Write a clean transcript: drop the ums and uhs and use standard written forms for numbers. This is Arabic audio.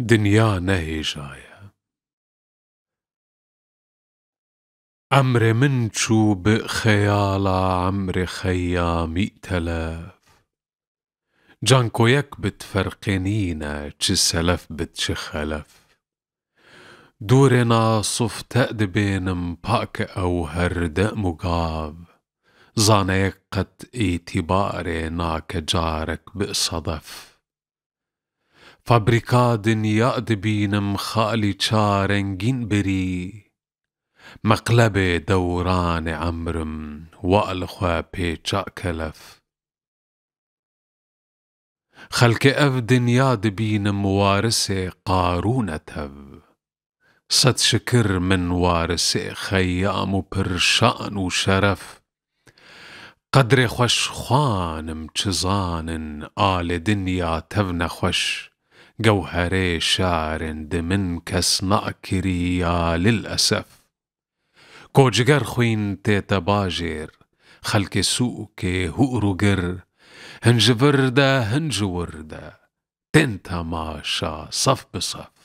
دنيا نهي جاية عمري من شو بخيالة عمري خيام 100,000 جانكو يك بتفرقنينا تش سلف بتش خلف دورنا صف تأدبين مباك أو هردأ مقاب زانيك قد اعتباري ناك جارك بصدف فابريكا دنيا دبين مخالي تشارنجين بري مقلبة دوران عمرم والخوا بيتشا كلف خلك اف دنيا دبين موارسة قارونة تف صد شكر من وارسة خيام برشان وشرف قدر خوش خوانم چزان آل دنيا تفن خوش جوهري شعر دمن كس ناكريا للأسف كوجگر خوين تيتا باجر خلك سوك هؤرجر هنج ورده هنج ورده تنتا ماشا صف بصف